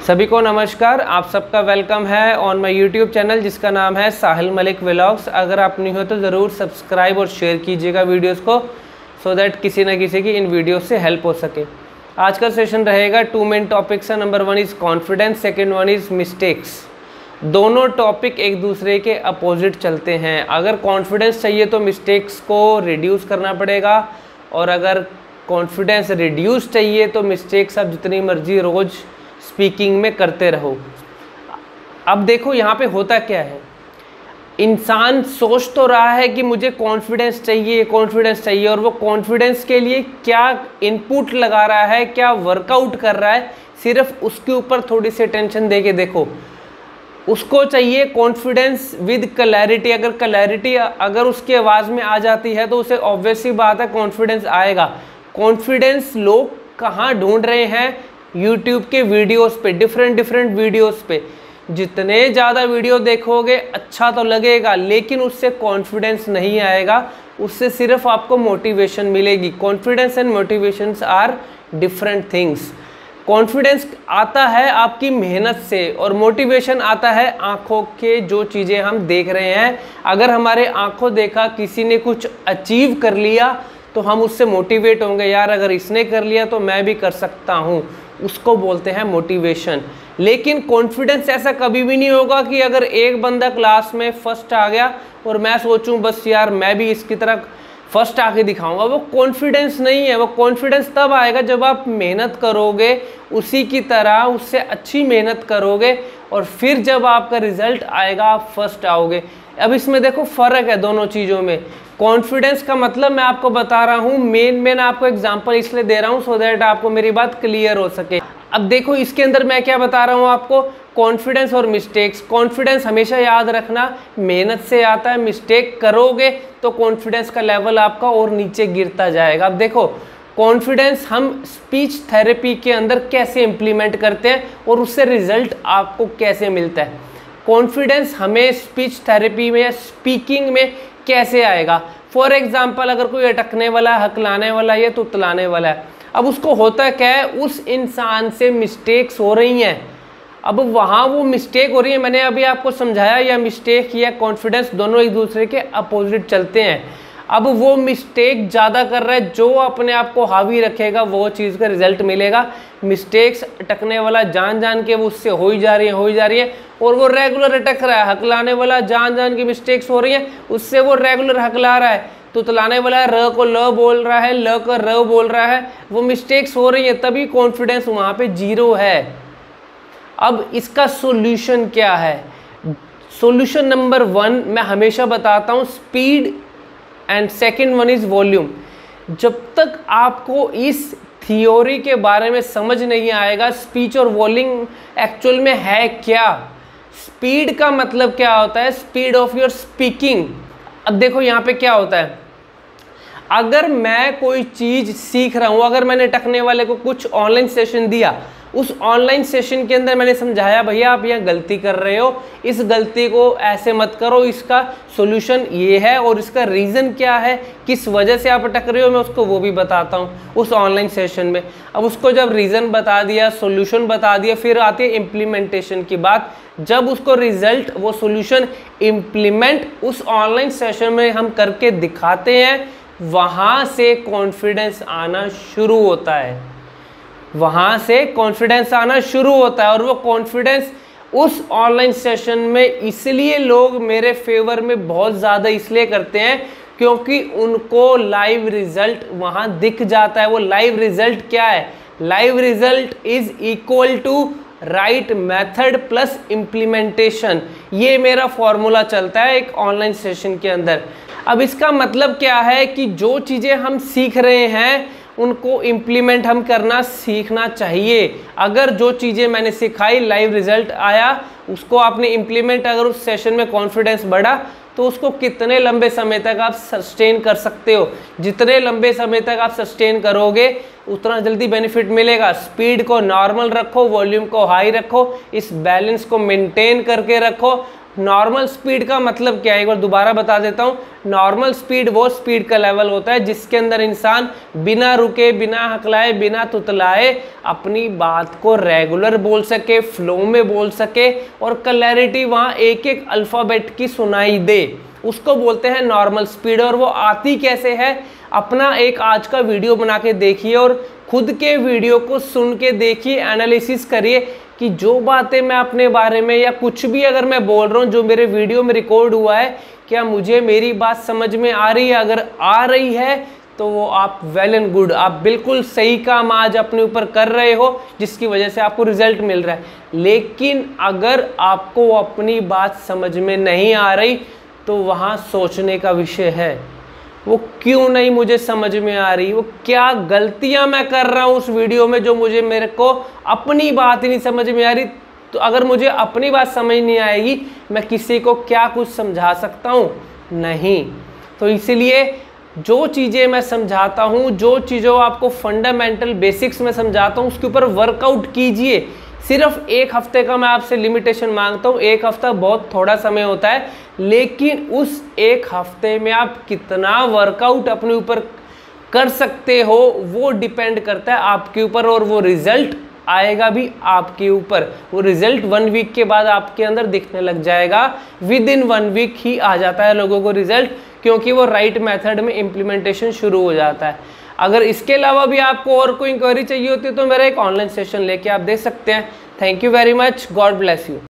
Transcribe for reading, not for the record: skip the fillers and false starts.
सभी को नमस्कार, आप सबका वेलकम है ऑन माय यूट्यूब चैनल जिसका नाम है साहिल मलिक व्लॉग्स। अगर आप नहीं हो तो ज़रूर सब्सक्राइब और शेयर कीजिएगा वीडियोस को, सो दैट किसी न किसी की इन वीडियो से हेल्प हो सके। आज का सेशन रहेगा 2 मेन टॉपिक्स है। Number 1 is confidence, second 1 is mistakes. दोनों टॉपिक एक दूसरे के अपोजिट चलते हैं। अगर कॉन्फिडेंस चाहिए तो मिस्टेक्स को रिड्यूस करना पड़ेगा, और अगर कॉन्फिडेंस रिड्यूस चाहिए तो मिस्टेक्स आप जितनी मर्जी रोज़ स्पीकिंग में करते रहो। अब देखो यहाँ पे होता क्या है, इंसान सोच तो रहा है कि मुझे कॉन्फिडेंस चाहिए, कॉन्फिडेंस चाहिए, और वो कॉन्फिडेंस के लिए क्या इनपुट लगा रहा है, क्या वर्कआउट कर रहा है, सिर्फ उसके ऊपर थोड़ी सी टेंशन दे के देखो। उसको चाहिए कॉन्फिडेंस विद क्लैरिटी। अगर क्लैरिटी अगर उसकी आवाज़ में आ जाती है तो उसे ऑब्वियस सी बात है कॉन्फिडेंस आएगा। कॉन्फिडेंस लोग कहाँ ढूंढ रहे हैं? यूट्यूब के वीडियोस पे, डिफरेंट वीडियोस पे। जितने ज़्यादा वीडियो देखोगे अच्छा तो लगेगा, लेकिन उससे कॉन्फिडेंस नहीं आएगा, उससे सिर्फ आपको मोटिवेशन मिलेगी। Confidence and motivations are different things. Confidence आता है आपकी मेहनत से, और मोटिवेशन आता है आंखों के जो चीज़ें हम देख रहे हैं। अगर हमारे आंखों देखा किसी ने कुछ अचीव कर लिया तो हम उससे मोटिवेट होंगे, यार अगर इसने कर लिया तो मैं भी कर सकता हूँ, उसको बोलते हैं मोटिवेशन। लेकिन कॉन्फिडेंस ऐसा कभी भी नहीं होगा कि अगर एक बंदा क्लास में फर्स्ट आ गया और मैं सोचूं बस यार मैं भी इसकी तरह फर्स्ट आके दिखाऊंगा, वो कॉन्फिडेंस नहीं है। वो कॉन्फिडेंस तब आएगा जब आप मेहनत करोगे उसी की तरह, उससे अच्छी मेहनत करोगे, और फिर जब आपका रिजल्ट आएगा आप फर्स्ट आओगे। अब इसमें देखो फ़र्क है दोनों चीज़ों में। कॉन्फिडेंस का मतलब मैं आपको बता रहा हूँ, मेन आपको एग्जांपल इसलिए दे रहा हूँ सो दैट आपको मेरी बात क्लियर हो सके। अब देखो इसके अंदर मैं क्या बता रहा हूँ आपको, कॉन्फिडेंस और मिस्टेक्स। कॉन्फिडेंस हमेशा याद रखना मेहनत से आता है, मिस्टेक करोगे तो कॉन्फिडेंस का लेवल आपका और नीचे गिरता जाएगा। अब देखो कॉन्फिडेंस हम स्पीच थेरेपी के अंदर कैसे इम्प्लीमेंट करते हैं और उससे रिजल्ट आपको कैसे मिलता है। कॉन्फिडेंस हमें स्पीच थेरेपी में या स्पीकिंग में कैसे आएगा? फॉर एग्जाम्पल अगर कोई अटकने वाला, हकलाने वाला या तुतलाने वाला है, अब उसको होता क्या है, उस इंसान से मिस्टेक्स हो रही हैं। अब वहाँ वो मिस्टेक हो रही है, मैंने अभी आपको समझाया, या मिस्टेक या कॉन्फिडेंस दोनों एक दूसरे के अपोजिट चलते हैं। अब वो मिस्टेक ज़्यादा कर रहा है, जो अपने आप को हावी रखेगा वो चीज़ का रिजल्ट मिलेगा। मिस्टेक्स अटकने वाला जान के वो उससे हो ही जा रही है, और वो रेगुलर अटक रहा है। हकलाने वाला जान की मिस्टेक्स हो रही हैं, उससे वो रेगुलर हकला रहा है। तुतलाने वाला र को ल बोल रहा है, ल को र बोल रहा है, वो मिस्टेक्स हो रही है, तभी कॉन्फिडेंस वहाँ पे 0 है। अब इसका सॉल्यूशन क्या है? सॉल्यूशन नंबर 1 मैं हमेशा बताता हूँ, speed, and second 1 is volume. जब तक आपको इस थियोरी के बारे में समझ नहीं आएगा स्पीच और वॉल्यूम एक्चुअल में है क्या, स्पीड का मतलब क्या होता है, स्पीड ऑफ योर स्पीकिंग। अब देखो यहाँ पे क्या होता है, अगर मैं कोई चीज़ सीख रहा हूँ, अगर मैंने टकने वाले को कुछ ऑनलाइन सेशन दिया, उस ऑनलाइन सेशन के अंदर मैंने समझाया भैया आप यहाँ गलती कर रहे हो, इस गलती को ऐसे मत करो, इसका सॉल्यूशन ये है और इसका रीज़न क्या है, किस वजह से आप अटक रहे हो, मैं उसको वो भी बताता हूँ उस ऑनलाइन सेशन में। अब उसको जब रीज़न बता दिया, सॉल्यूशन बता दिया, फिर आती है इम्प्लीमेंटेशन की बात। जब उसको रिजल्ट, वो सॉल्यूशन इम्प्लीमेंट उस ऑनलाइन सेशन में हम करके दिखाते हैं, वहाँ से कॉन्फिडेंस आना शुरू होता है, वहाँ से कॉन्फिडेंस आना शुरू होता है। और वो कॉन्फिडेंस उस ऑनलाइन सेशन में इसलिए लोग मेरे फेवर में बहुत ज़्यादा इसलिए करते हैं क्योंकि उनको लाइव रिजल्ट वहाँ दिख जाता है। वो लाइव रिजल्ट क्या है? Live result is equal to right method plus implementation. ये मेरा फॉर्मूला चलता है एक ऑनलाइन सेशन के अंदर। अब इसका मतलब क्या है कि जो चीज़ें हम सीख रहे हैं उनको इम्प्लीमेंट हम करना सीखना चाहिए। अगर जो चीज़ें मैंने सिखाई, लाइव रिजल्ट आया, उसको आपने इम्प्लीमेंट, अगर उस सेशन में कॉन्फिडेंस बढ़ा, तो उसको कितने लंबे समय तक आप सस्टेन कर सकते हो। जितने लंबे समय तक आप सस्टेन करोगे उतना जल्दी बेनिफिट मिलेगा। स्पीड को नॉर्मल रखो, वॉल्यूम को हाई रखो, इस बैलेंस को मेंटेन करके रखो, नॉर्मल स्पीड का मतलब क्या है, एक बार दोबारा बता देता हूँ। नॉर्मल स्पीड वो स्पीड का लेवल होता है जिसके अंदर इंसान बिना रुके, बिना हकलाए, बिना तुतलाए अपनी बात को रेगुलर बोल सके, फ्लो में बोल सके और क्लैरिटी वहाँ एक एक अल्फ़ाबेट की सुनाई दे, उसको बोलते हैं नॉर्मल स्पीड। और वो आती कैसे है, अपना एक आज का वीडियो बना के देखिए और खुद के वीडियो को सुन के देखिए, एनालिसिस करिए कि जो बातें मैं अपने बारे में या कुछ भी अगर मैं बोल रहा हूँ जो मेरे वीडियो में रिकॉर्ड हुआ है, क्या मुझे मेरी बात समझ में आ रही है। अगर आ रही है तो वो आप वेल एंड गुड, आप बिल्कुल सही काम आज अपने ऊपर कर रहे हो जिसकी वजह से आपको रिजल्ट मिल रहा है। लेकिन अगर आपको अपनी बात समझ में नहीं आ रही तो वहाँ सोचने का विषय है, वो क्यों नहीं मुझे समझ में आ रही, वो क्या गलतियां मैं कर रहा हूं उस वीडियो में जो मेरे को अपनी बात ही नहीं समझ में आ रही। तो अगर मुझे अपनी बात समझ नहीं आएगी मैं किसी को क्या कुछ समझा सकता हूं, नहीं। तो इसीलिए जो चीज़ें मैं समझाता हूं, जो चीज़ों आपको फंडामेंटल बेसिक्स में समझाता हूं, उसके ऊपर वर्कआउट कीजिए। सिर्फ एक हफ्ते का मैं आपसे लिमिटेशन मांगता हूँ। एक हफ्ता बहुत थोड़ा समय होता है, लेकिन उस एक हफ्ते में आप कितना वर्कआउट अपने ऊपर कर सकते हो वो डिपेंड करता है आपके ऊपर, और वो रिजल्ट आएगा भी आपके ऊपर। वो रिजल्ट 1 वीक के बाद आपके अंदर दिखने लग जाएगा। विद इन 1 वीक ही आ जाता है लोगों को रिजल्ट, क्योंकि वो राइट मेथड में इम्प्लीमेंटेशन शुरू हो जाता है। अगर इसके अलावा भी आपको और कोई इंक्वायरी चाहिए होती है तो मेरा एक ऑनलाइन सेशन लेके आप दे सकते हैं। Thank you very much, God bless you.